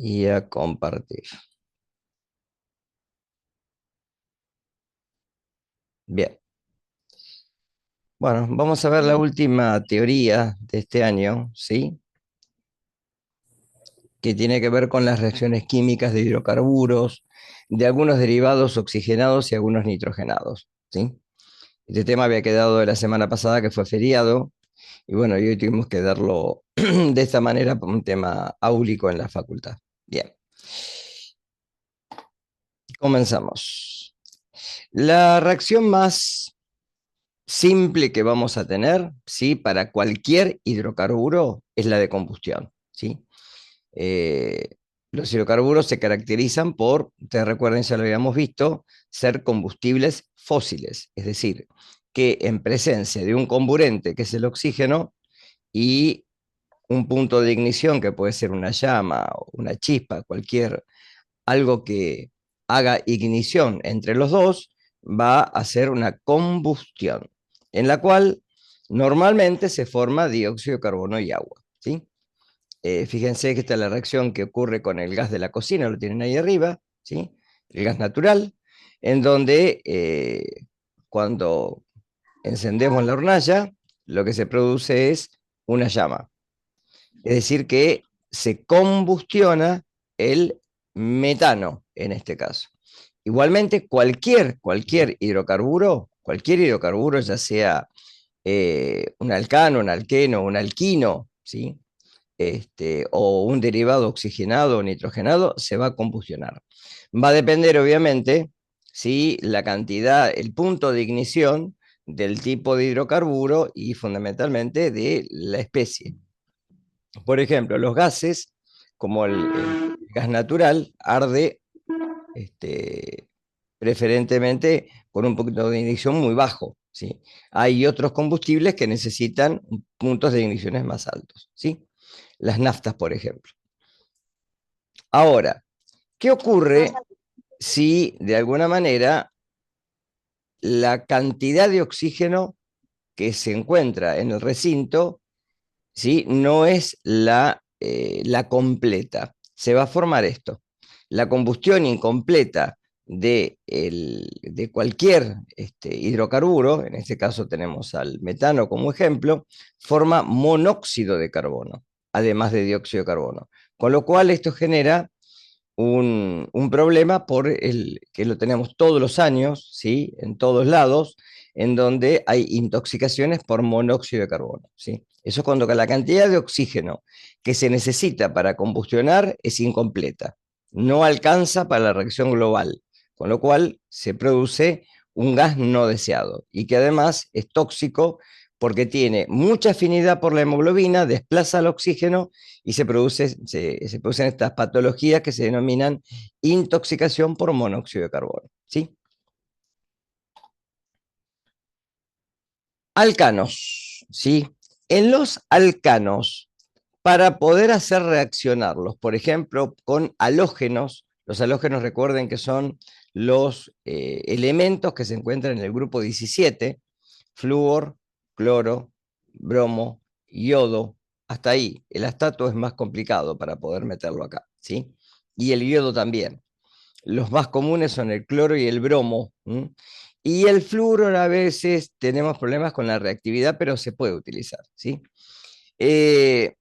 y a compartir. Bien, bueno, vamos a ver la última teoría de este año, ¿sí? Que tiene que ver con las reacciones químicas de hidrocarburos, de algunos derivados oxigenados y algunos nitrogenados, ¿sí? Este tema había quedado de la semana pasada, que fue feriado, y bueno, y hoy tuvimos que darlo de esta manera por un tema áulico en la facultad. Bien, comenzamos. La reacción más simple que vamos a tener, ¿sí? Para cualquier hidrocarburo es la de combustión, ¿sí? Eh, los hidrocarburos se caracterizan por, ustedes recuerden, ya lo habíamos visto, ser combustibles fósiles, es decir, que en presencia de un comburente, que es el oxígeno, y un punto de ignición, que puede ser una llama, una chispa, cualquier, algo que haga ignición entre los dos, va a hacer una combustión, en la cual normalmente se forma dióxido de carbono y agua, ¿sí? Fíjense que esta es la reacción que ocurre con el gas de la cocina, lo tienen ahí arriba, ¿sí? El gas natural, en donde cuando encendemos la hornalla, lo que se produce es una llama. Es decir, que se combustiona el metano en este caso. Igualmente, cualquier hidrocarburo, ya sea un alcano, un alqueno, un alquino, ¿sí? O un derivado oxigenado o nitrogenado, se va a combustionar. Va a depender, obviamente, si la cantidad, el punto de ignición del tipo de hidrocarburo y fundamentalmente de la especie. Por ejemplo, los gases, como el gas natural, arde preferentemente con un punto de ignición muy bajo, ¿sí? Hay otros combustibles que necesitan puntos de igniciones más altos, ¿sí? Las naftas, por ejemplo. Ahora, ¿qué ocurre si de alguna manera la cantidad de oxígeno que se encuentra en el recinto, ¿sí? No es la completa? Se va a formar esto. La combustión incompleta de cualquier hidrocarburo, en este caso tenemos al metano como ejemplo, forma monóxido de carbono, además de dióxido de carbono. Con lo cual esto genera un problema por el que lo tenemos todos los años, ¿sí? En todos lados, en donde hay intoxicaciones por monóxido de carbono, ¿sí? Eso es cuando la cantidad de oxígeno que se necesita para combustionar es incompleta, no alcanza para la reacción global, con lo cual se produce un gas no deseado y que además es tóxico porque tiene mucha afinidad por la hemoglobina, desplaza el oxígeno y se producen estas patologías que se denominan intoxicación por monóxido de carbono, ¿sí? Alcanos, ¿sí? En los alcanos, para poder hacer reaccionarlos, por ejemplo, con halógenos, los halógenos recuerden que son los elementos que se encuentran en el grupo 17, flúor, cloro, bromo, yodo, hasta ahí. El astato es más complicado para poder meterlo acá, ¿sí? Y el yodo también. Los más comunes son el cloro y el bromo. ¿M? Y el flúor a veces tenemos problemas con la reactividad, pero se puede utilizar, ¿sí? Eh,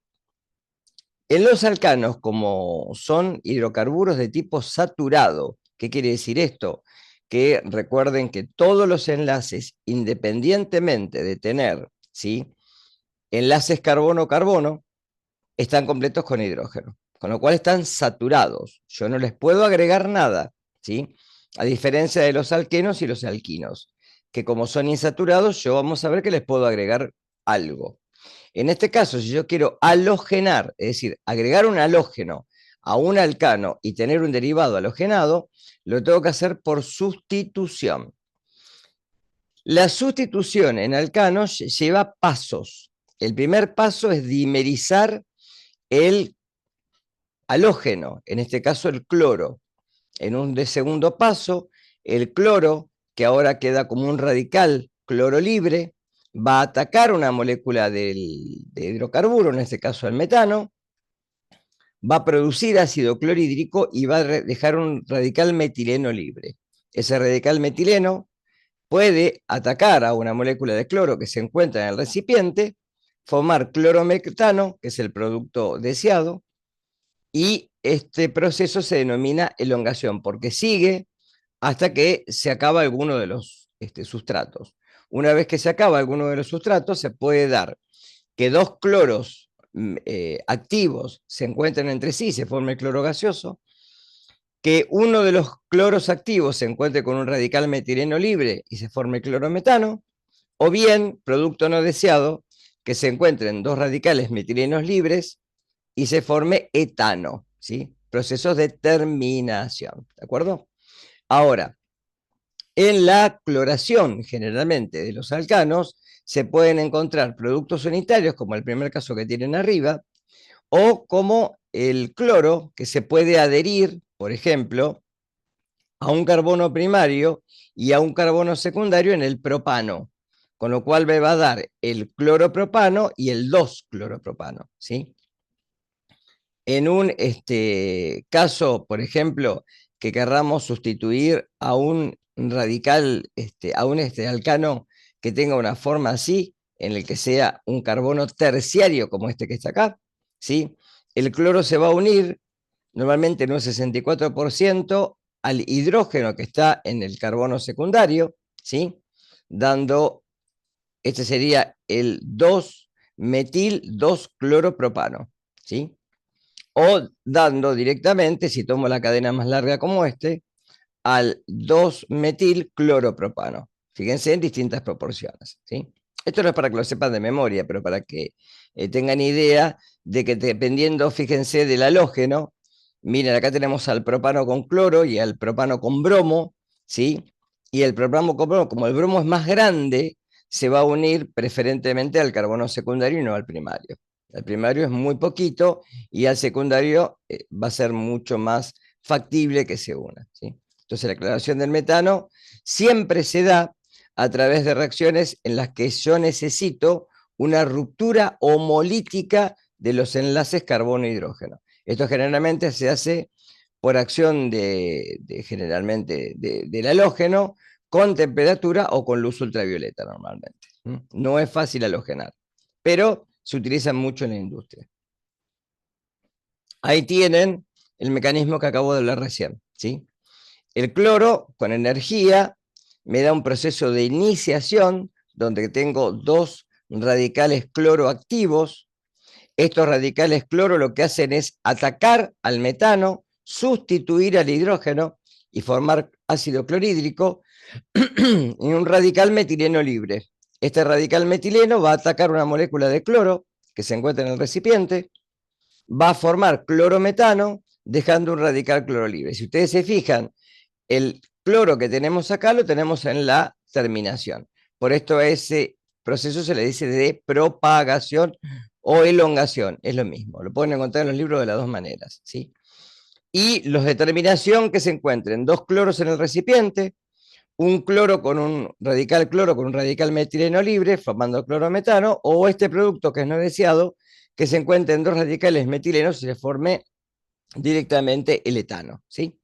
en los alcanos, como son hidrocarburos de tipo saturado, ¿qué quiere decir esto? Que recuerden que todos los enlaces, independientemente de tener, ¿sí?, enlaces carbono-carbono, están completos con hidrógeno, con lo cual están saturados. Yo no les puedo agregar nada, ¿sí? A diferencia de los alquenos y los alquinos, que como son insaturados, yo vamos a ver que les puedo agregar algo. En este caso, si yo quiero halogenar, es decir, agregar un halógeno a un alcano y tener un derivado halogenado, lo tengo que hacer por sustitución. La sustitución en alcanos lleva pasos. El primer paso es dimerizar el halógeno, en este caso el cloro. En un segundo paso, el cloro, que ahora queda como un radical cloro libre, va a atacar una molécula de hidrocarburo, en este caso el metano, va a producir ácido clorhídrico y va a dejar un radical metileno libre. Ese radical metileno puede atacar a una molécula de cloro que se encuentra en el recipiente, formar clorometano, que es el producto deseado, y este proceso se denomina elongación, porque sigue hasta que se acaba alguno de los sustratos. Una vez que se acaba alguno de los sustratos, se puede dar que dos cloros activos se encuentren entre sí, se forme el cloro gaseoso, que uno de los cloros activos se encuentre con un radical metileno libre y se forme clorometano, o bien, producto no deseado, que se encuentren dos radicales metilenos libres y se forme etano, ¿sí? Procesos de terminación, ¿de acuerdo? Ahora, en la cloración, generalmente, de los alcanos, se pueden encontrar productos unitarios, como el primer caso que tienen arriba, o como el cloro, que se puede adherir, por ejemplo, a un carbono primario y a un carbono secundario en el propano, con lo cual me va a dar el cloropropano y el 2-cloropropano, ¿sí? En un caso, por ejemplo, que querramos sustituir a un radical, a un alcano que tenga una forma así, en el que sea un carbono terciario como este que está acá, ¿sí? El cloro se va a unir normalmente en un 64% al hidrógeno que está en el carbono secundario, ¿sí? Dando, este sería el 2-metil-2-cloropropano, ¿sí? O dando directamente, si tomo la cadena más larga como al 2-metil-cloropropano. Fíjense en distintas proporciones, ¿sí? Esto no es para que lo sepan de memoria, pero para que tengan idea de que dependiendo, fíjense, del halógeno, miren, acá tenemos al propano con cloro y al propano con bromo, ¿sí? Y el propano con bromo, como el bromo es más grande, se va a unir preferentemente al carbono secundario y no al primario. El primario es muy poquito y al secundario va a ser mucho más factible que se una, ¿sí? Entonces la aclaración del metano siempre se da a través de reacciones en las que yo necesito una ruptura homolítica de los enlaces carbono-hidrógeno. Esto generalmente se hace por acción generalmente del halógeno con temperatura o con luz ultravioleta normalmente. No es fácil halogenar, pero se utiliza mucho en la industria. Ahí tienen el mecanismo que acabo de hablar recién, ¿sí? El cloro con energía me da un proceso de iniciación donde tengo dos radicales cloroactivos. Estos radicales cloro lo que hacen es atacar al metano, sustituir al hidrógeno y formar ácido clorhídrico y un radical metileno libre. Este radical metileno va a atacar una molécula de cloro que se encuentra en el recipiente, va a formar clorometano, dejando un radical cloro libre. Si ustedes se fijan, el cloro que tenemos acá lo tenemos en la terminación. Por esto a ese proceso se le dice de propagación o elongación. Es lo mismo. Lo pueden encontrar en los libros de las dos maneras, ¿sí? Y los de terminación que se encuentren dos cloros en el recipiente, un cloro con un radical metileno libre, formando clorometano, o este producto que es no deseado, que se encuentren dos radicales metilenos y se forme directamente el etano, ¿sí?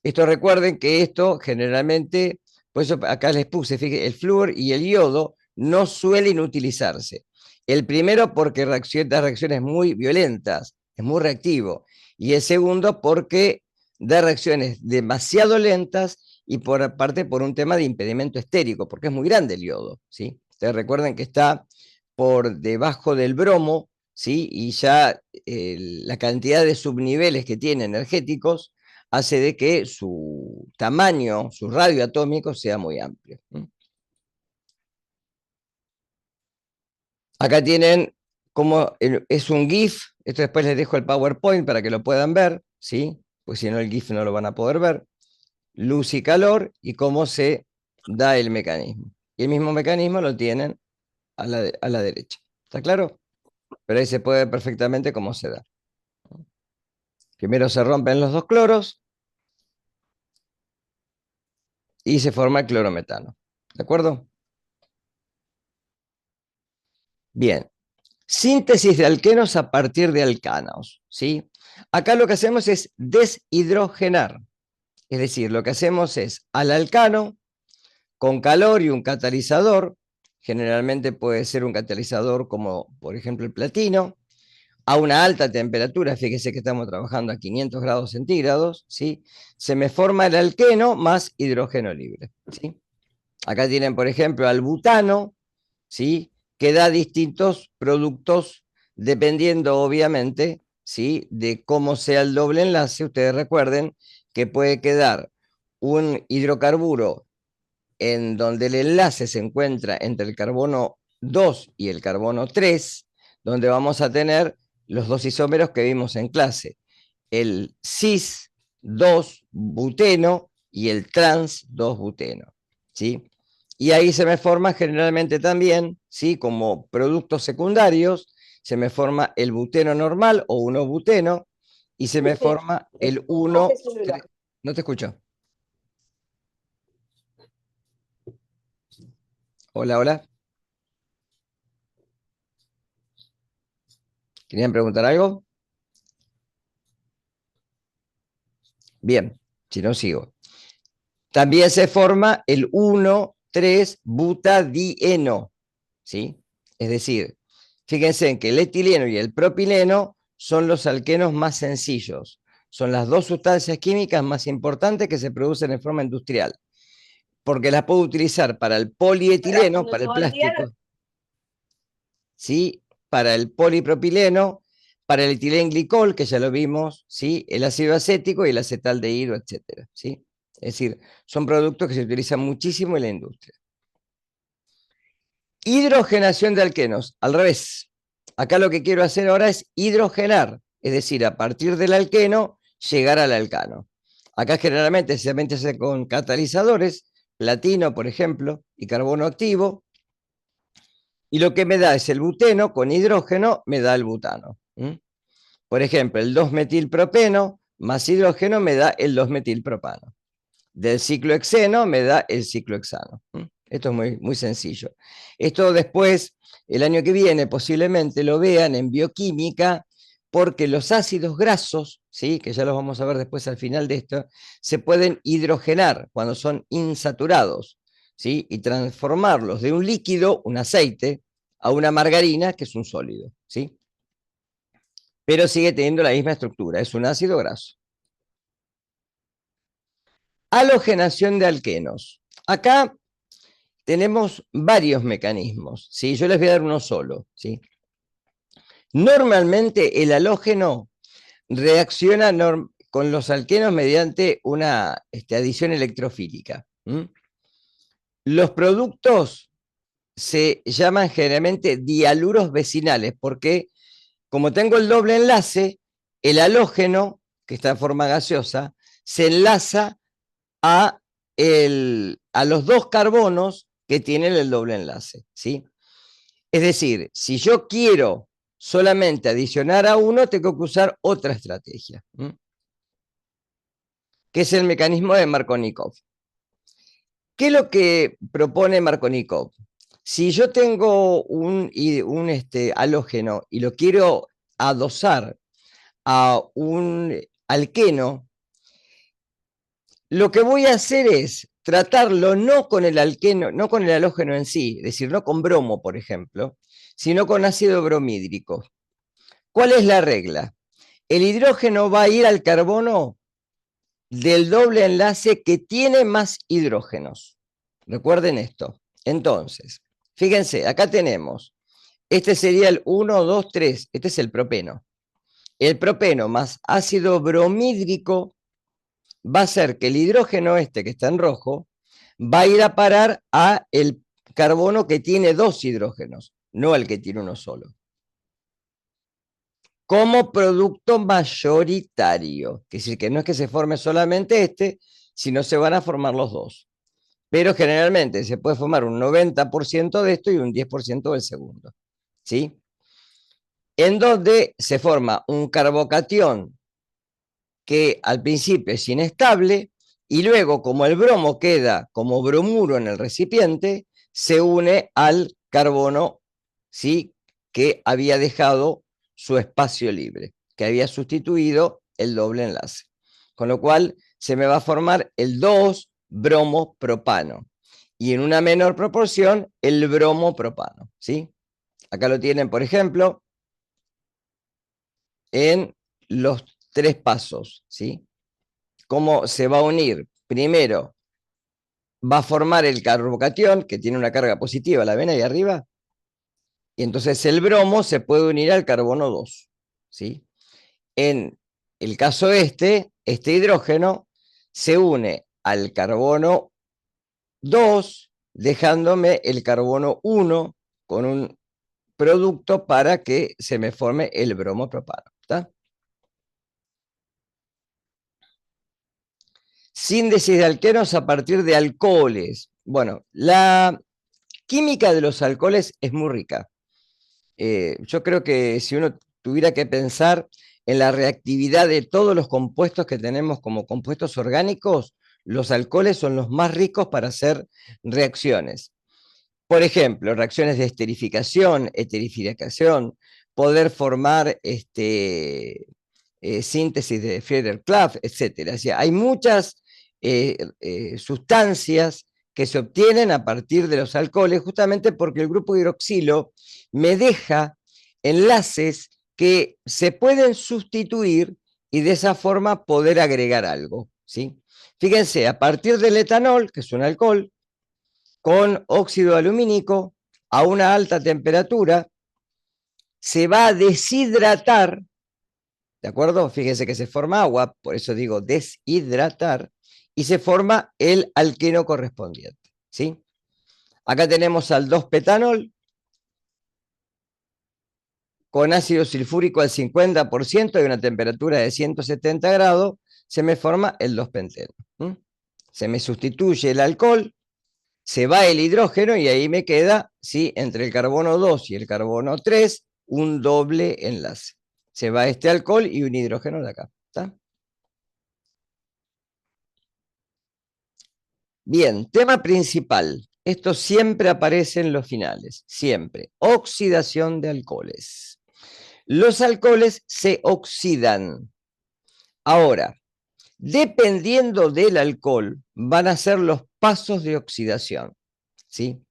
Esto recuerden que esto generalmente, por eso acá les puse, fíjense, el flúor y el yodo no suelen utilizarse. El primero porque da reacciones muy violentas, es muy reactivo. Y el segundo porque da reacciones demasiado lentas y por aparte por un tema de impedimento estérico, porque es muy grande el yodo, ¿sí? Ustedes recuerden que está por debajo del bromo, ¿sí? Y ya la cantidad de subniveles que tiene energéticos hace de que su tamaño, su radio atómico sea muy amplio. Acá tienen como es un GIF, esto después les dejo el PowerPoint para que lo puedan ver, ¿sí? Pues si no el GIF no lo van a poder ver. Luz y calor y cómo se da el mecanismo. Y el mismo mecanismo lo tienen a la derecha. ¿Está claro? Pero ahí se puede ver perfectamente cómo se da. Primero se rompen los dos cloros y se forma el clorometano. ¿De acuerdo? Bien. Síntesis de alquenos a partir de alcanos, ¿sí? Acá lo que hacemos es deshidrogenar, es decir, lo que hacemos es al alcano con calor y un catalizador, generalmente puede ser un catalizador como por ejemplo el platino, a una alta temperatura, fíjese que estamos trabajando a 500 grados centígrados, ¿sí? Se me forma el alqueno más hidrógeno libre, ¿sí? Acá tienen, por ejemplo, al butano, ¿sí? Que da distintos productos dependiendo, obviamente, ¿sí? De cómo sea el doble enlace. Ustedes recuerden que puede quedar un hidrocarburo en donde el enlace se encuentra entre el carbono 2 y el carbono 3, donde vamos a tener los dos isómeros que vimos en clase, el cis 2 buteno y el trans 2 buteno, ¿sí? Y ahí se me forma generalmente también, ¿sí? Como productos secundarios, se me forma el buteno normal o 1-buteno y se me forma el 1. No te escucho. Hola, hola. ¿Querían preguntar algo? Bien, si no sigo. También se forma el 1,3-butadieno, ¿sí? Es decir, fíjense en que el etileno y el propileno son los alquenos más sencillos. Son las dos sustancias químicas más importantes que se producen en forma industrial, porque las puedo utilizar para el polietileno, para el plástico, ¿sí? Para el polipropileno, para el etilenglicol, que ya lo vimos, ¿sí? El ácido acético y el acetaldehído, etcétera, ¿sí? Es decir, son productos que se utilizan muchísimo en la industria. Hidrogenación de alquenos, al revés. Acá lo que quiero hacer ahora es hidrogenar, es decir, a partir del alqueno, llegar al alcano. Acá generalmente se hace con catalizadores, platino, por ejemplo, y carbono activo, y lo que me da es el buteno con hidrógeno, me da el butano. Por ejemplo, el 2-metilpropeno más hidrógeno me da el 2-metilpropano. Del ciclohexeno me da el ciclohexano. Esto es muy, muy sencillo. Esto después, el año que viene, posiblemente lo vean en bioquímica, porque los ácidos grasos, ¿sí? Que ya los vamos a ver después al final de esto, se pueden hidrogenar cuando son insaturados, ¿sí? Y transformarlos de un líquido, un aceite, a una margarina, que es un sólido, ¿sí? Pero sigue teniendo la misma estructura, es un ácido graso. Halogenación de alquenos. Acá tenemos varios mecanismos, ¿sí? Yo les voy a dar uno solo, ¿sí? Normalmente el halógeno reacciona con los alquenos mediante una adición electrofílica. Los productos se llaman generalmente dialuros vecinales porque como tengo el doble enlace, el halógeno, que está en forma gaseosa, se enlaza a los dos carbonos que tienen el doble enlace, ¿sí? Es decir, si yo quiero solamente adicionar a uno, tengo que usar otra estrategia, que es el mecanismo de Markovnikov. ¿Qué es lo que propone Markovnikov? Si yo tengo un halógeno y lo quiero adosar a un alqueno, lo que voy a hacer es tratarlo no con el alqueno, no con el halógeno en sí, es decir, no con bromo, por ejemplo, sino con ácido bromídrico. ¿Cuál es la regla? El hidrógeno va a ir al carbono del doble enlace que tiene más hidrógenos. Recuerden esto. Entonces, fíjense, acá tenemos, este sería el 1, 2, 3, este es el propeno. El propeno más ácido bromídrico va a ser que el hidrógeno este que está en rojo va a ir a parar a el carbono que tiene dos hidrógenos, no al que tiene uno solo. Como producto mayoritario, que es decir, que no es que se forme solamente este, sino se van a formar los dos. Pero generalmente se puede formar un 90% de esto y un 10% del segundo. ¿Sí? En donde se forma un carbocatión que al principio es inestable y luego, como el bromo queda como bromuro en el recipiente, se une al carbono, ¿sí? que había dejado su espacio libre, que había sustituido el doble enlace. Con lo cual se me va a formar el 2-bromo-propano y en una menor proporción el bromo-propano, ¿sí? Acá lo tienen, por ejemplo, en los 3 pasos, ¿sí? ¿Cómo se va a unir? Primero, va a formar el carbocatión, que tiene una carga positiva, la ven ahí arriba, y entonces el bromo se puede unir al carbono 2, ¿sí? En el caso este hidrógeno se une al carbono 2, dejándome el carbono 1 con un producto para que se me forme el bromopropano. ¿Está? Síntesis de alquenos a partir de alcoholes. Bueno, la química de los alcoholes es muy rica. Yo creo que si uno tuviera que pensar en la reactividad de todos los compuestos que tenemos como compuestos orgánicos, los alcoholes son los más ricos para hacer reacciones. Por ejemplo, reacciones de eterificación, poder formar síntesis de Friedel-Crafts, etc. O sea, hay muchas sustancias que se obtienen a partir de los alcoholes, justamente porque el grupo hidroxilo me deja enlaces que se pueden sustituir y de esa forma poder agregar algo, ¿sí? Fíjense, a partir del etanol, que es un alcohol, con óxido alumínico a una alta temperatura, se va a deshidratar, ¿de acuerdo? Fíjense que se forma agua, por eso digo deshidratar, y se forma el alqueno correspondiente, ¿sí? Acá tenemos al 2-petanol con ácido sulfúrico al 50% y una temperatura de 170 grados, se me forma el 2-penteno. Se me sustituye el alcohol, se va el hidrógeno y ahí me queda, ¿sí?, entre el carbono 2 y el carbono 3, un doble enlace. Se va este alcohol y un hidrógeno de acá. ¿Está? Bien, tema principal. Esto siempre aparece en los finales, siempre. Oxidación de alcoholes. Los alcoholes se oxidan. Ahora, dependiendo del alcohol, van a ser los pasos de oxidación. ¿Sí?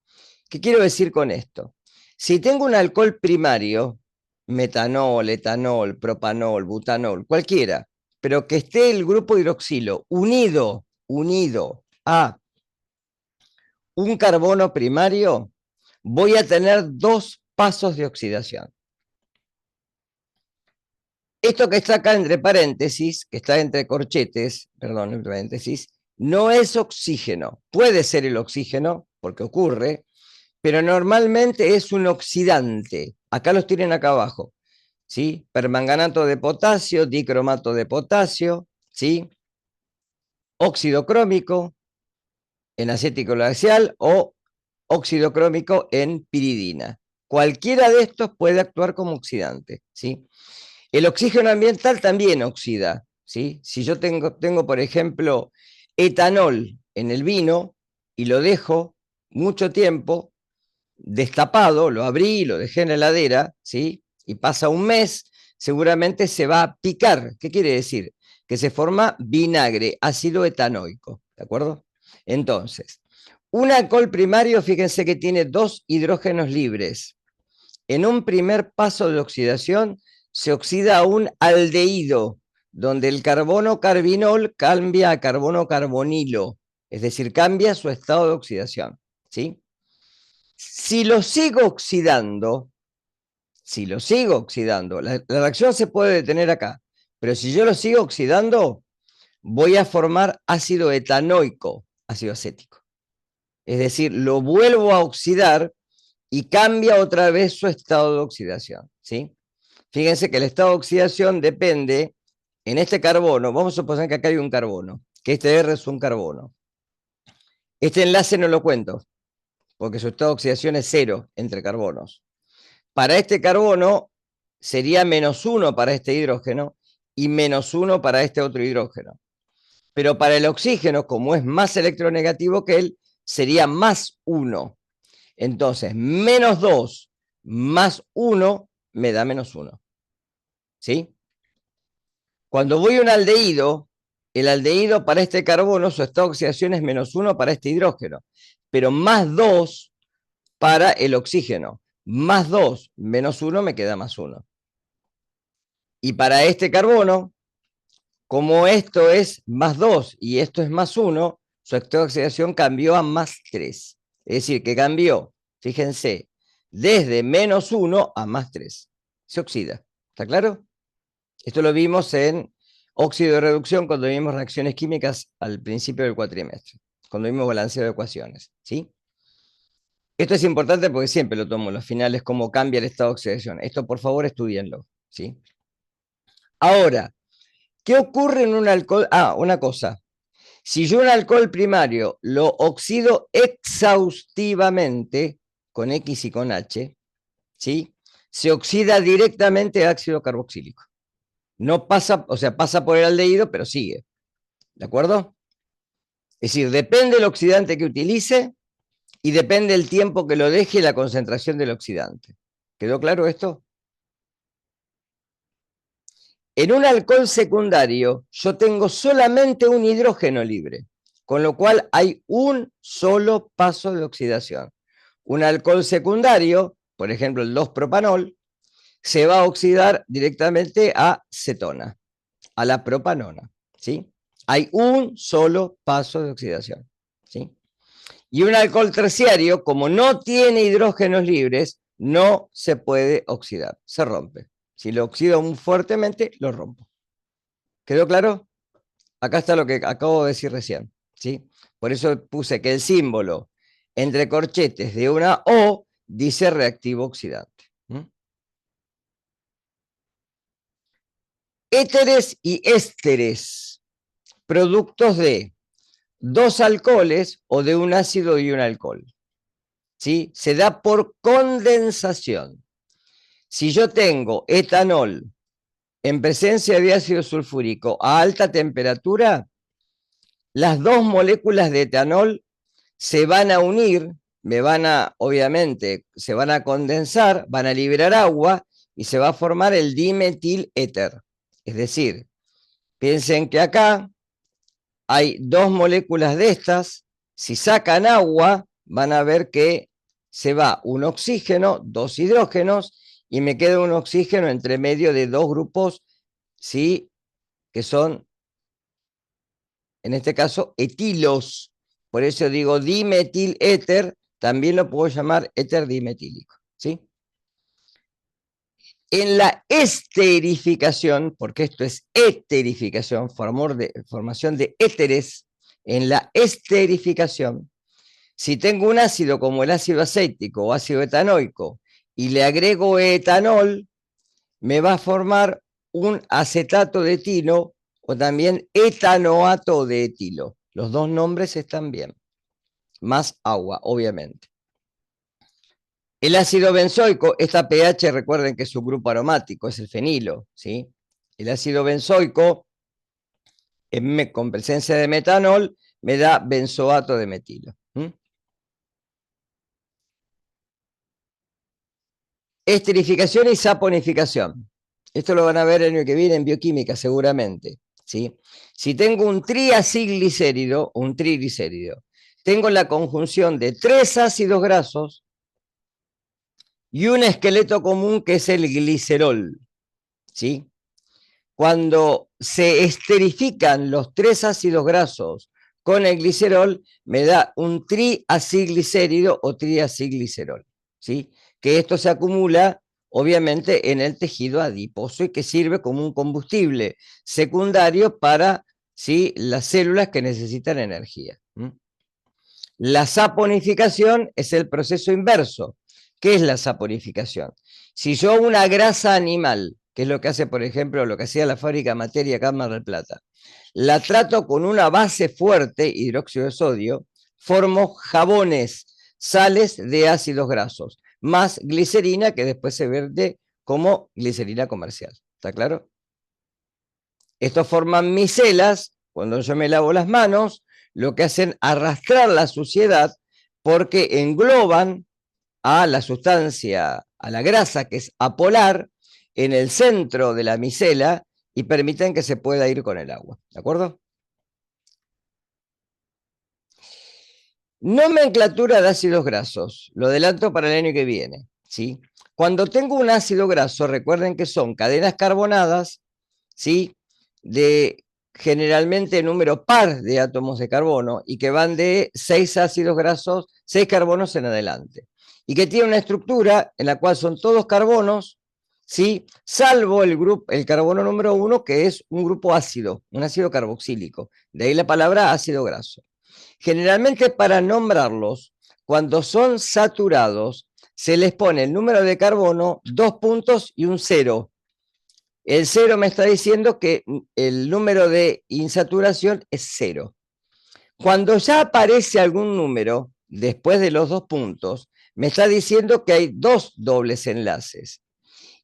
¿Qué quiero decir con esto? Si tengo un alcohol primario, metanol, etanol, propanol, butanol, cualquiera, pero que esté el grupo hidroxilo unido a un carbono primario, voy a tener 2 pasos de oxidación. Esto que está acá entre paréntesis, que está entre corchetes, perdón, entre paréntesis, no es oxígeno. Puede ser el oxígeno, porque ocurre, pero normalmente es un oxidante. Acá los tienen acá abajo, ¿sí? Permanganato de potasio, dicromato de potasio, ¿sí? Óxido crómico en acético glacial o óxido crómico en piridina. Cualquiera de estos puede actuar como oxidante, ¿sí? El oxígeno ambiental también oxida, ¿sí? Si yo tengo, por ejemplo, etanol en el vino y lo dejo mucho tiempo destapado, lo abrí, lo dejé en la heladera, ¿sí? Y pasa un mes, seguramente se va a picar. ¿Qué quiere decir? Que se forma vinagre, ácido etanoico, ¿de acuerdo? Entonces, un alcohol primario, fíjense que tiene 2 hidrógenos libres. En un primer paso de oxidación se oxida a un aldehído, donde el carbono carbinol cambia a carbono carbonilo, es decir, cambia su estado de oxidación, ¿sí? Si lo sigo oxidando, la reacción se puede detener acá, pero si yo lo sigo oxidando, voy a formar ácido etanoico, ácido acético. Es decir, lo vuelvo a oxidar y cambia otra vez su estado de oxidación, ¿sí? Fíjense que el estado de oxidación depende, en este carbono, vamos a suponer que acá hay un carbono, que este R es un carbono. Este enlace no lo cuento, porque su estado de oxidación es 0 entre carbonos. Para este carbono sería -1 para este hidrógeno y -1 para este otro hidrógeno. Pero para el oxígeno, como es más electronegativo que él, sería +1. Entonces, -2 más 1 me da menos 1. ¿Sí? Cuando voy a un aldehído, el aldehído para este carbono, su estado de oxidación es menos 1 para este hidrógeno, pero más 2 para el oxígeno. Más 2 menos 1 me queda más 1. Y para este carbono, como esto es más 2 y esto es más 1, su estado de oxidación cambió a más 3. Es decir, que cambió, fíjense, desde menos 1 a más 3. Se oxida. ¿Está claro? Esto lo vimos en óxido de reducción cuando vimos reacciones químicas al principio del cuatrimestre, cuando vimos balanceo de ecuaciones. ¿Sí? Esto es importante porque siempre lo tomo en los finales, cómo cambia el estado de oxidación. Esto, por favor, estudienlo. ¿Sí? Ahora, ¿qué ocurre en un alcohol? Una cosa. Si yo un alcohol primario lo oxido exhaustivamente, con X y con H, ¿sí? Se oxida directamente a ácido carboxílico. No pasa, o sea, pasa por el aldehído, pero sigue. ¿De acuerdo? Es decir, depende del oxidante que utilice y depende del tiempo que lo deje y la concentración del oxidante. ¿Quedó claro esto? En un alcohol secundario yo tengo solamente un hidrógeno libre, con lo cual hay un solo paso de oxidación. Un alcohol secundario, por ejemplo el 2-propanol, se va a oxidar directamente a cetona, a la propanona. ¿Sí? Hay un solo paso de oxidación. ¿Sí? Y un alcohol terciario, como no tiene hidrógenos libres, no se puede oxidar, se rompe. Si lo oxido muy fuertemente, lo rompo. ¿Quedó claro? Acá está lo que acabo de decir recién. ¿Sí? Por eso puse que el símbolo entre corchetes de una O dice reactivo oxidante. Éteres y ésteres, productos de dos alcoholes o de un ácido y un alcohol. ¿Sí? Se da por condensación. Si yo tengo etanol en presencia de ácido sulfúrico a alta temperatura, las dos moléculas de etanol se van a unir, obviamente, se van a condensar, van a liberar agua y se va a formar el dimetiléter. Es decir, piensen que acá hay dos moléculas de estas, si sacan agua, van a ver que se va un oxígeno, dos hidrógenos, y me queda un oxígeno entre medio de dos grupos, ¿sí? Que son, en este caso, etilos. Por eso digo dimetiléter, también lo puedo llamar éter dimetílico. ¿Sí? En la esterificación, porque esto es eterificación, formación de éteres, en la esterificación, si tengo un ácido como el ácido acético o ácido etanoico y le agrego etanol, me va a formar un acetato de etilo o también etanoato de etilo. Los dos nombres están bien, más agua, obviamente. El ácido benzoico, esta pH, recuerden que es un grupo aromático, es el fenilo, ¿sí? El ácido benzoico, con presencia de metanol, me da benzoato de metilo. Esterificación y saponificación. Esto lo van a ver el año que viene en bioquímica, seguramente. ¿Sí? Si tengo un triacilglicérido, un triglicérido, tengo la conjunción de tres ácidos grasos y un esqueleto común que es el glicerol. ¿Sí? Cuando se esterifican los tres ácidos grasos con el glicerol, me da un triacilglicérido o triacilglicerol. ¿Sí? Que esto se acumula obviamente en el tejido adiposo y que sirve como un combustible secundario para, ¿sí?, las células que necesitan energía. La saponificación es el proceso inverso. ¿Qué es la saponificación? Si yo una grasa animal, que es lo que hace, por ejemplo, lo que hacía la fábrica Materia acá en Mar del Plata, la trato con una base fuerte, hidróxido de sodio, formo jabones, sales de ácidos grasos, más glicerina que después se vende como glicerina comercial. ¿Está claro? Estos forman micelas, cuando yo me lavo las manos, lo que hacen arrastrar la suciedad porque engloban a la sustancia, a la grasa que es apolar, en el centro de la micela y permiten que se pueda ir con el agua. ¿De acuerdo? Nomenclatura de ácidos grasos. Lo adelanto para el año que viene. ¿Sí? Cuando tengo un ácido graso, recuerden que son cadenas carbonadas, ¿sí? De generalmente número par de átomos de carbono y que van de 6 ácidos grasos, 6 carbonos en adelante. Y que tiene una estructura en la cual son todos carbonos, ¿sí? Salvo el carbono número 1, que es un grupo ácido, un ácido carboxílico. De ahí la palabra ácido graso. Generalmente para nombrarlos, cuando son saturados, se les pone el número de carbono, 2 puntos y un 0. El 0 me está diciendo que el número de insaturación es 0. Cuando ya aparece algún número después de los 2 puntos, me está diciendo que hay 2 dobles enlaces.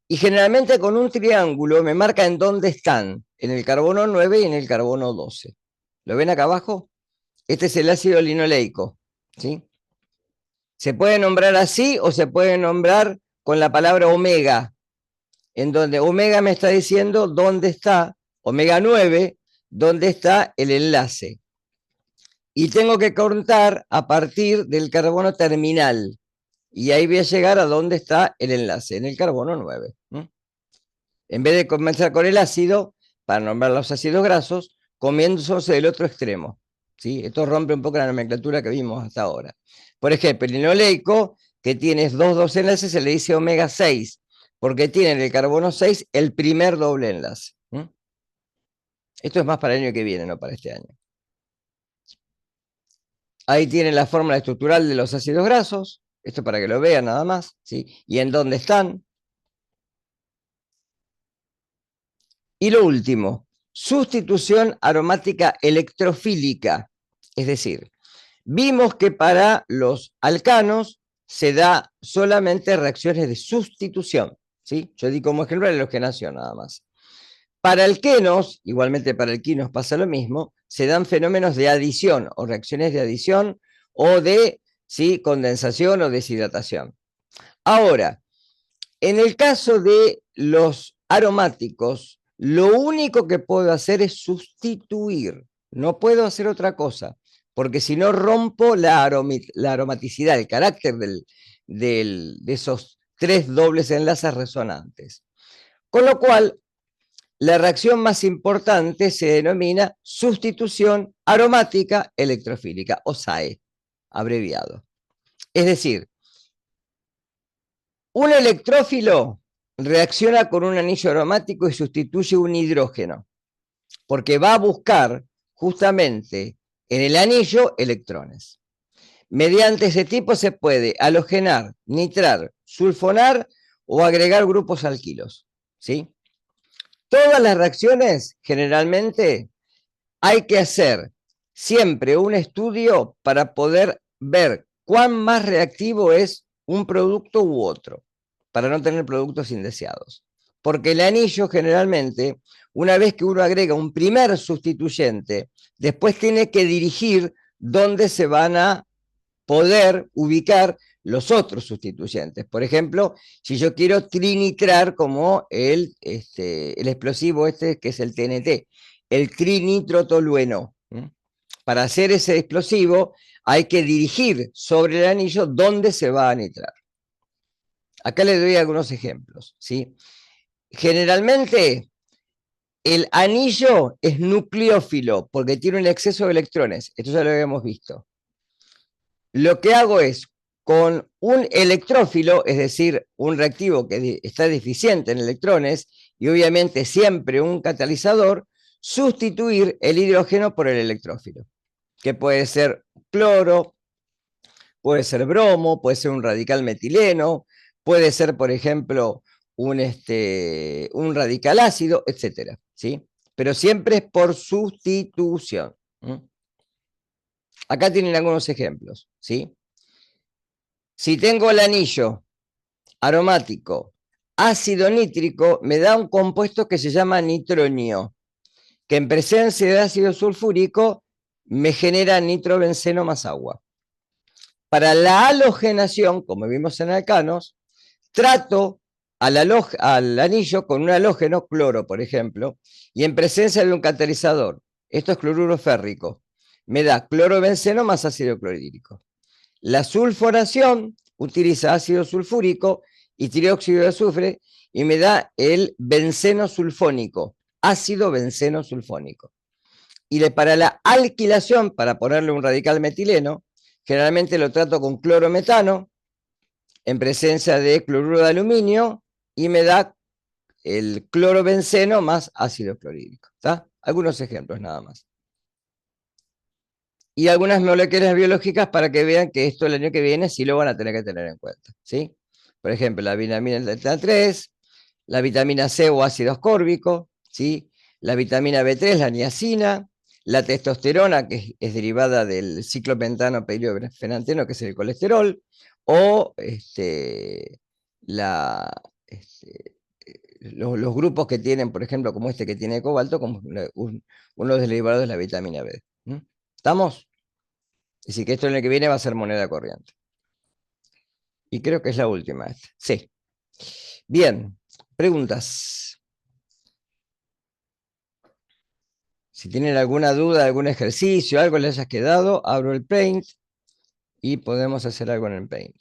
Y generalmente con un triángulo me marca en dónde están, en el carbono 9 y en el carbono 12. ¿Lo ven acá abajo? Este es el ácido linoleico, ¿sí? Se puede nombrar así o se puede nombrar con la palabra omega, en donde omega me está diciendo dónde está, omega 9, dónde está el enlace. Y tengo que contar a partir del carbono terminal. Y ahí voy a llegar a dónde está el enlace, en el carbono 9. En vez de comenzar con el ácido, para nombrar los ácidos grasos, comiéndose del otro extremo. ¿Sí? Esto rompe un poco la nomenclatura que vimos hasta ahora. Por ejemplo, el linoleico, que tiene dos enlaces, se le dice omega 6, porque tiene en el carbono 6 el primer doble enlace. Esto es más para el año que viene, no para este año. Ahí tienen la fórmula estructural de los ácidos grasos, esto para que lo vean nada más, ¿sí? Y en dónde están. Y lo último, sustitución aromática electrofílica. Es decir, vimos que para los alcanos se da solamente reacciones de sustitución. ¿Sí? Yo di como ejemplo la halogenación nada más. Para alquenos, igualmente para alquinos pasa lo mismo, se dan fenómenos de adición o reacciones de adición o de ¿sí? Condensación o deshidratación. Ahora, en el caso de los aromáticos, lo único que puedo hacer es sustituir. No puedo hacer otra cosa, porque si no rompo la aromaticidad, el carácter de esos 3 dobles enlaces resonantes. Con lo cual, la reacción más importante se denomina sustitución aromática electrofílica, o SAE, abreviado. Es decir, un electrófilo reacciona con un anillo aromático y sustituye un hidrógeno, porque va a buscar justamente en el anillo electrones. Mediante ese tipo se puede halogenar, nitrar, sulfonar o agregar grupos alquilos. ¿Sí? Todas las reacciones, generalmente, hay que hacer siempre un estudio para poder ver cuán más reactivo es un producto u otro, para no tener productos indeseados. Porque el anillo generalmente, una vez que uno agrega un primer sustituyente, después tiene que dirigir dónde se van a poder ubicar los otros sustituyentes. Por ejemplo, si yo quiero trinitrar como el explosivo que es el TNT, el trinitrotolueno. Para hacer ese explosivo hay que dirigir sobre el anillo dónde se va a nitrar. Acá les doy algunos ejemplos. ¿Sí? Generalmente el anillo es nucleófilo porque tiene un exceso de electrones. Esto ya lo habíamos visto. Lo que hago es, con un electrófilo, es decir, un reactivo que está deficiente en electrones, y obviamente siempre un catalizador, sustituir el hidrógeno por el electrófilo, que puede ser cloro, puede ser bromo, puede ser un radical metileno, puede ser, por ejemplo, un radical ácido, etc. ¿Sí? Pero siempre es por sustitución. Acá tienen algunos ejemplos. ¿Sí? Si tengo el anillo aromático ácido nítrico, me da un compuesto que se llama nitronio, que en presencia de ácido sulfúrico me genera nitrobenceno más agua. Para la halogenación, como vimos en alcanos, trato al anillo con un halógeno, cloro, por ejemplo, y en presencia de un catalizador, esto es cloruro férrico, me da clorobenceno más ácido clorhídrico. La sulforación utiliza ácido sulfúrico y trióxido de azufre y me da el benceno sulfónico, ácido benceno sulfónico. Y para la alquilación, para ponerle un radical metileno, generalmente lo trato con clorometano en presencia de cloruro de aluminio y me da el clorobenceno más ácido clorhídrico. ¿Está? Algunos ejemplos nada más. Y algunas moléculas biológicas para que vean que esto el año que viene sí lo van a tener que tener en cuenta. ¿Sí? Por ejemplo, la vitamina delta 3, la vitamina C o ácido ascórbico, ¿sí? La vitamina B3, la niacina, la testosterona, que es derivada del ciclopentano peridofenanteno, que es el colesterol, o la, este, los grupos que tienen, por ejemplo, como este que tiene cobalto, como uno de los derivados de la vitamina B. ¿Estamos? Es decir, que esto en el que viene va a ser moneda corriente. Y creo que es la última. Sí. Bien, preguntas. Si tienen alguna duda, algún ejercicio, algo les haya quedado, abro el Paint y podemos hacer algo en el Paint.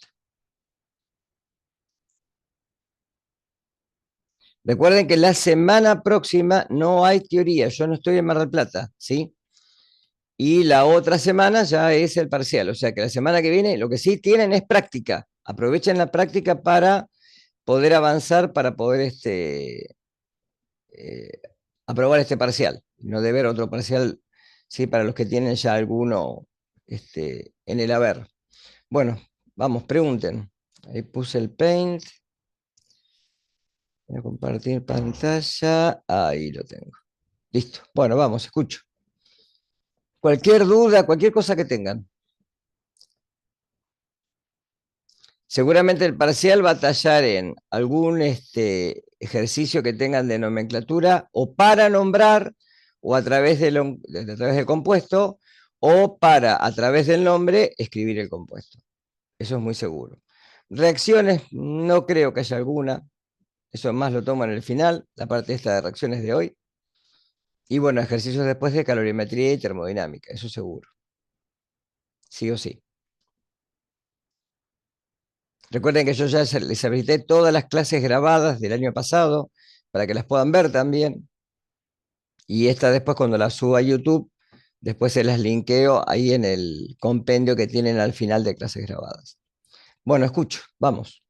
Recuerden que la semana próxima no hay teoría, yo no estoy en Mar del Plata, ¿sí? Y la otra semana ya es el parcial, o sea que la semana que viene lo que sí tienen es práctica. Aprovechen la práctica para poder avanzar, para poder eh, aprobar este parcial, no deber otro parcial, ¿sí? Para los que tienen ya alguno en el haber. Bueno, vamos, pregunten. Ahí puse el Paint. Voy a compartir pantalla. Ahí lo tengo. Listo. Bueno, vamos, escucho. Cualquier duda, cualquier cosa que tengan. Seguramente el parcial va a tallar en algún ejercicio que tengan de nomenclatura o para nombrar o a través del compuesto o para a través del nombre escribir el compuesto. Eso es muy seguro. Reacciones, no creo que haya alguna. Eso más lo tomo en el final, la parte esta de reacciones de hoy. Y bueno, ejercicios después de calorimetría y termodinámica, eso seguro. Sí o sí. Recuerden que yo ya les habilité todas las clases grabadas del año pasado para que las puedan ver también. Y esta después cuando la suba a YouTube, después se las linkeo ahí en el compendio que tienen al final de clases grabadas. Bueno, escucho, vamos.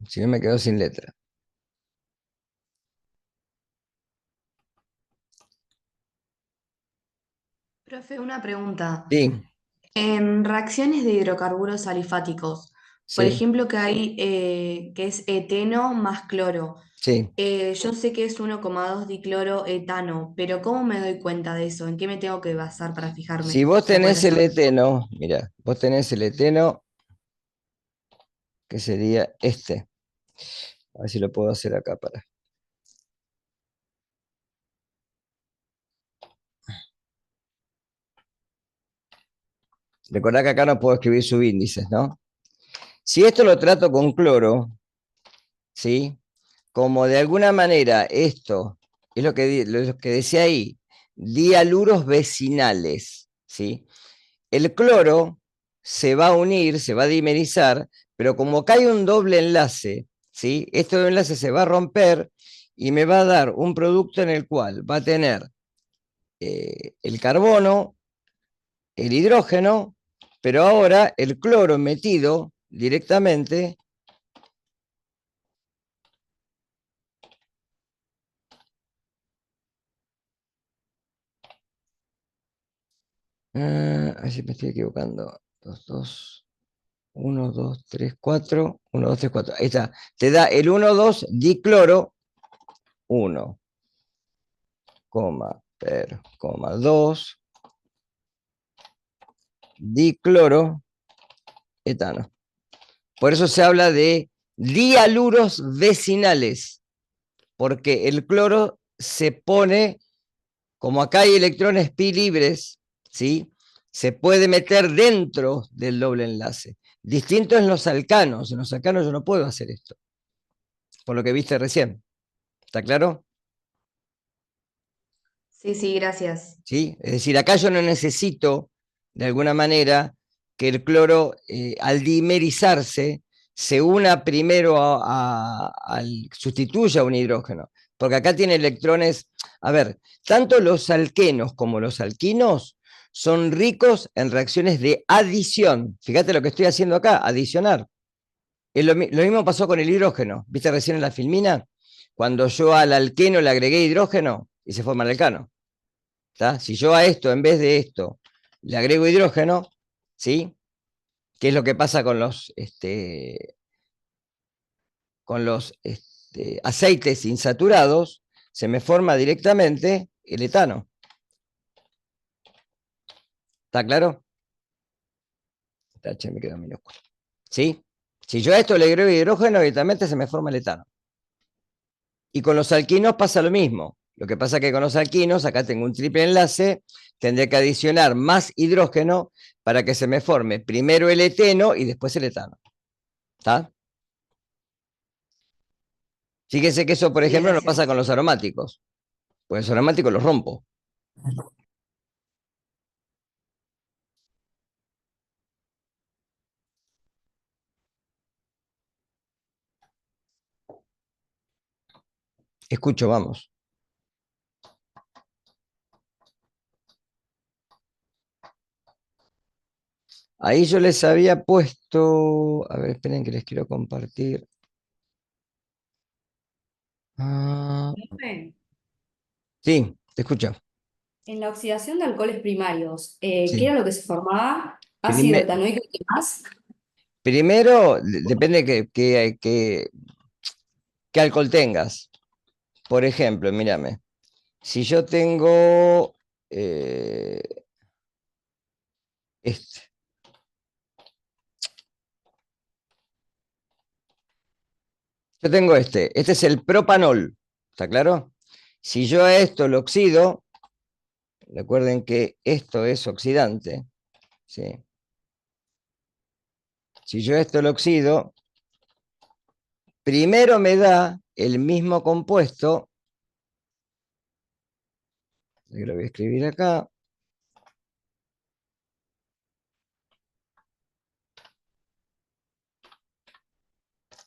Si no me quedo sin letra. Profe, una pregunta. Sí, En reacciones de hidrocarburos alifáticos, por sí, ejemplo, que hay que es eteno más cloro. sí. Yo sé que es 1,2 dicloro etano, pero ¿cómo me doy cuenta de eso? ¿En qué me tengo que basar para Si fijarme? vos ¿Me puedes tenés decir? el eteno, mira, vos tenés el eteno, que sería este. A ver si lo puedo hacer acá para. Recordá que acá no puedo escribir subíndices, ¿no? Si esto lo trato con cloro, ¿sí? Como de alguna manera esto es lo que decía ahí, dialuros vecinales, ¿sí? El cloro se va a unir, se va a dimerizar, pero como acá hay un doble enlace, ¿sí? Este doble enlace se va a romper y me va a dar un producto en el cual va a tener el carbono, el hidrógeno, pero ahora el cloro metido directamente. Así me estoy equivocando. 2, 2, 1, 2, 3, 4. 1, 2, 3, 4. Ahí está. Te da el 1, 2 dicloro 1. per, 2 dicloroetano. Por eso se habla de dialuros vecinales, porque el cloro se pone, como acá hay electrones pi libres, ¿sí? Se puede meter dentro del doble enlace. Distinto en los alcanos. En los alcanos yo no puedo hacer esto, por lo que viste recién. ¿Está claro? Sí, sí, gracias. ¿Sí? Es decir, acá yo no necesito, de alguna manera, que el cloro, al dimerizarse, se una primero sustituya un hidrógeno, porque acá tiene electrones. A ver, tanto los alquenos como los alquinos son ricos en reacciones de adición. Fíjate lo que estoy haciendo acá, adicionar. Lo mismo pasó con el hidrógeno. ¿Viste recién en la filmina? Cuando yo al alqueno le agregué hidrógeno y se forma el alcano. ¿Tá? Si yo a esto, en vez de esto, le agrego hidrógeno, ¿sí? ¿Qué es lo que pasa con los aceites insaturados? Se me forma directamente el etano. ¿Está claro? Me quedó minúsculo. ¿Sí? Si yo a esto le agrego hidrógeno, directamente se me forma el etano. Y con los alquinos pasa lo mismo. Lo que pasa es que con los alquinos, acá tengo un triple enlace, tendré que adicionar más hidrógeno para que se me forme primero el eteno y después el etano. ¿Está? Fíjense que eso, por Sí, ejemplo, no gracias. pasa con los aromáticos, pues los aromáticos los rompo. Escucho, vamos. Ahí yo les había puesto, a ver, esperen que les quiero compartir. Ah, Profe, sí, te escucho. en la oxidación de alcoholes primarios, ¿qué Sí. era lo que se formaba? Ácido Prime- etanoico y qué más. Primero, depende qué alcohol tengas. Por ejemplo, mírame, si yo tengo eh, este, yo tengo este es el propanol, ¿está claro? Si yo a esto lo oxido, recuerden que esto es oxidante, ¿sí? Si yo esto lo oxido, primero me da el mismo compuesto, que lo voy a escribir acá.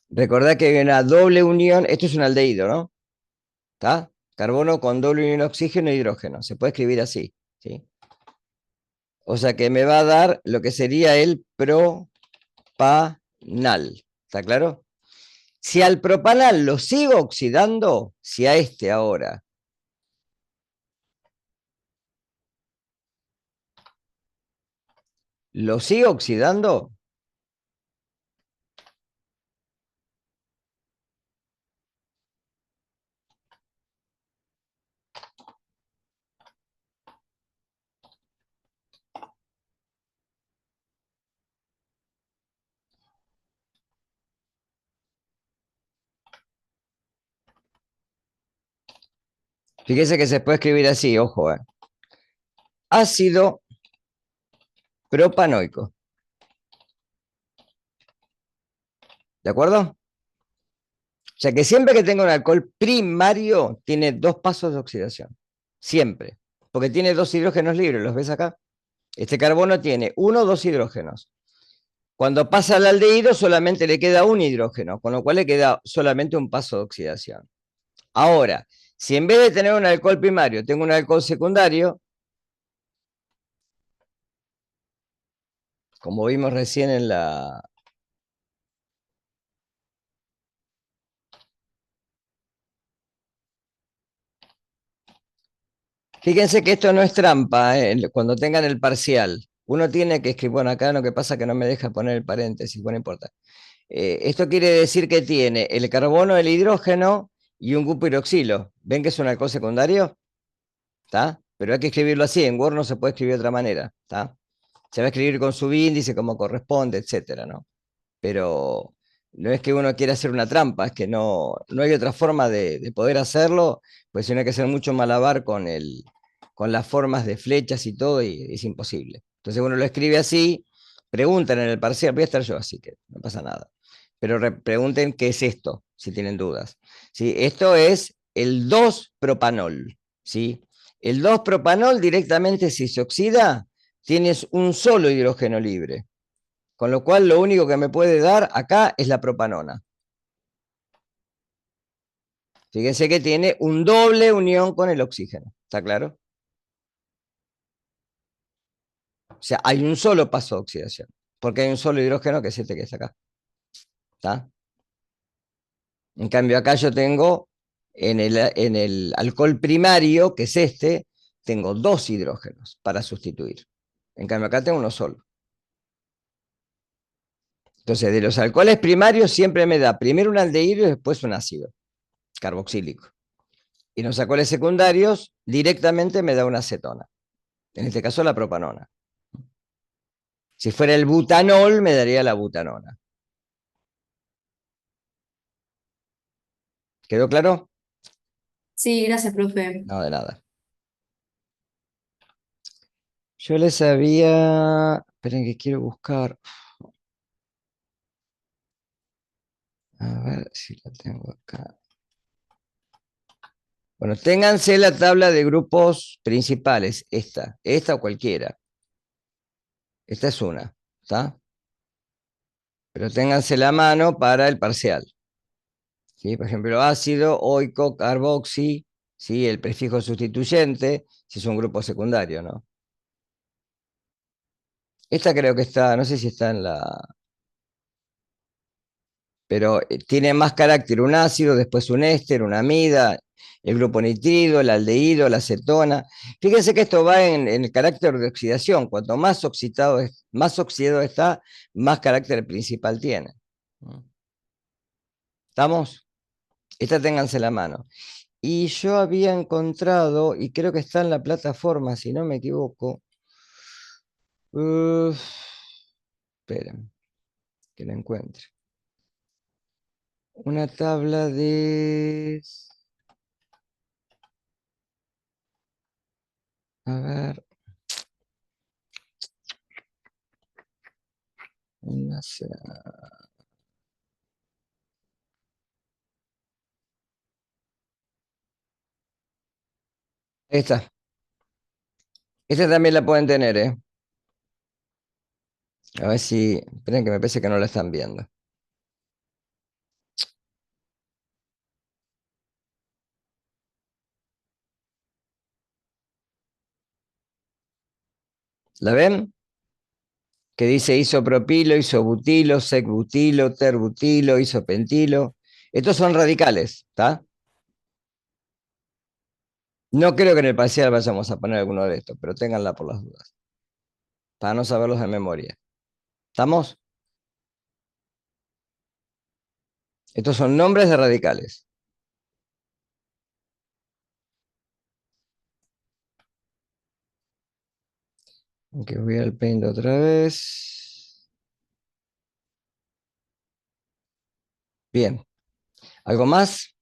Recordad que hay una doble unión, esto es un aldehído, ¿no? ¿Está? Carbono con doble unión oxígeno e hidrógeno, se puede escribir así, ¿sí? O sea que me va a dar lo que sería el propanal, ¿está claro? Si al propanal lo sigo oxidando, si a este ahora lo sigo oxidando, fíjese que se puede escribir así, ojo, ácido propanoico, ¿de acuerdo? O sea que siempre que tenga un alcohol primario, tiene dos pasos de oxidación. Siempre. Porque tiene dos hidrógenos libres, ¿los ves acá? Este carbono tiene uno o dos hidrógenos. Cuando pasa al aldehído, solamente le queda un hidrógeno, con lo cual le queda solamente un paso de oxidación. Ahora, si en vez de tener un alcohol primario, tengo un alcohol secundario, como vimos recién en la, fíjense que esto no es trampa, cuando tengan el parcial. Uno tiene que escribir, bueno, acá lo que pasa es que no me deja poner el paréntesis, bueno, no importa. Esto quiere decir que tiene el carbono, el hidrógeno y un grupo hidroxilo. ¿Ven que es un alcohol secundario? ¿está? Pero hay que escribirlo así, en Word no se puede escribir de otra manera, ¿está? Se va a escribir con su índice como corresponde, etcétera, ¿no? Pero no es que uno quiera hacer una trampa, es que no hay otra forma de poder hacerlo, pues si no hay que hacer mucho malabar con las formas de flechas y todo, y es imposible. Entonces uno lo escribe así, preguntan en el parcial, voy a estar yo, así que no pasa nada. Pero pregunten qué es esto, si tienen dudas. ¿Sí? Esto es el 2-propanol, ¿sí? El 2-propanol directamente si se oxida, tienes un solo hidrógeno libre. Con lo cual, lo único que me puede dar acá es la propanona. Fíjense que tiene un doble unión con el oxígeno. ¿Está claro? O sea, hay un solo paso de oxidación. Porque hay un solo hidrógeno que es este que está acá. ¿Está? En cambio, acá yo tengo, en el alcohol primario, que es este, tengo dos hidrógenos para sustituir. En cambio, acá tengo uno solo. Entonces, de los alcoholes primarios siempre me da primero un aldehído y después un ácido carboxílico. Y en los alcoholes secundarios directamente me da una acetona. En este caso la propanona. Si fuera el butanol, me daría la butanona. ¿Quedó claro? Sí, gracias, profe. No, de nada. Yo les había... Esperen que quiero buscar. A ver si la tengo acá. Bueno, ténganse la tabla de grupos principales. Esta o cualquiera. Esta es una, ¿está? Pero ténganse la mano para el parcial. ¿Sí? Por ejemplo, ácido, oico, carboxi, ¿sí? El prefijo sustituyente, si es un grupo secundario, ¿no? Esta creo que está, no sé si está en la, pero tiene más carácter un ácido, después un éster, una amida, el grupo nitrido, el aldehído, la acetona. Fíjense que esto va en el carácter de oxidación. Cuanto más más oxidado está, más carácter principal tiene. ¿Estamos? Esta ténganse la mano. Y yo había encontrado, y creo que está en la plataforma, si no me equivoco. Uf, esperen, que la encuentre. Una tabla de... A ver. Esta. Esta también la pueden tener, ¿eh? A ver si... Esperen que me parece que no la están viendo. ¿La ven? Que dice isopropilo, isobutilo, secbutilo, terbutilo, isopentilo. Estos son radicales, ¿está? No creo que en el parcial vayamos a poner alguno de estos, pero ténganla por las dudas, para no saberlos de memoria. ¿Estamos? Estos son nombres de radicales. Aunque voy al Paint otra vez. Bien. ¿Algo más?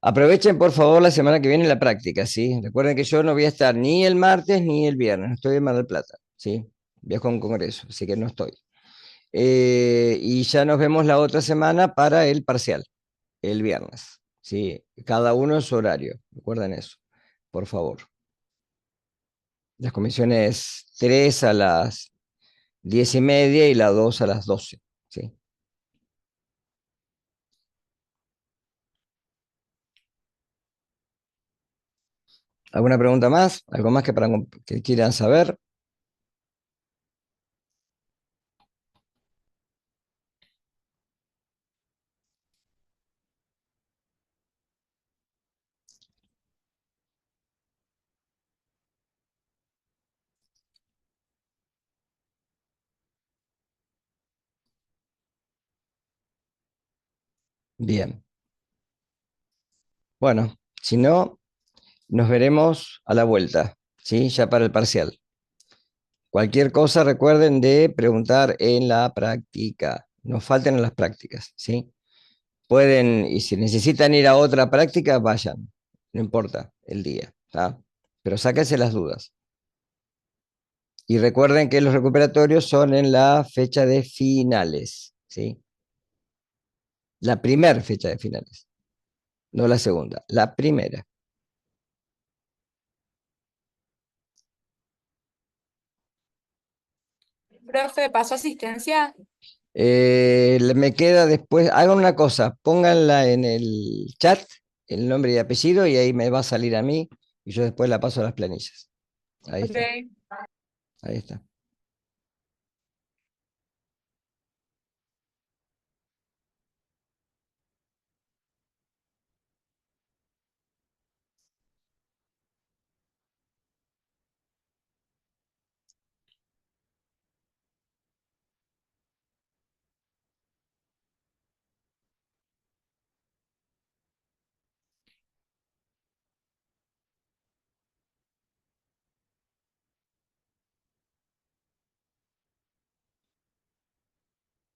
Aprovechen por favor la semana que viene la práctica, ¿sí? Recuerden que yo no voy a estar ni el martes ni el viernes, no estoy en Mar del Plata, ¿sí? Viajo a un congreso, así que no estoy. Y ya nos vemos la otra semana para el parcial, el viernes, ¿sí? Cada uno en su horario, recuerden eso, por favor. Las comisiones 3 a las 10:30 y la 2 a las 12, ¿sí? ¿Alguna pregunta más? ¿Algo más que quieran saber? Bien. Bueno, si no, nos veremos a la vuelta, ¿sí? Ya para el parcial. Cualquier cosa, recuerden de preguntar en la práctica. No falten en las prácticas, ¿sí? Pueden, y si necesitan ir a otra práctica, vayan. No importa el día, ¿tá? Pero sáquense las dudas. Y recuerden que los recuperatorios son en la fecha de finales, ¿sí? La primera fecha de finales, no la segunda, la primera. Profe, ¿pasó asistencia? Me queda después, hagan una cosa, pónganla en el chat, el nombre y apellido, y ahí me va a salir a mí, y yo después la paso a las planillas. Ahí Ok. está, ahí está.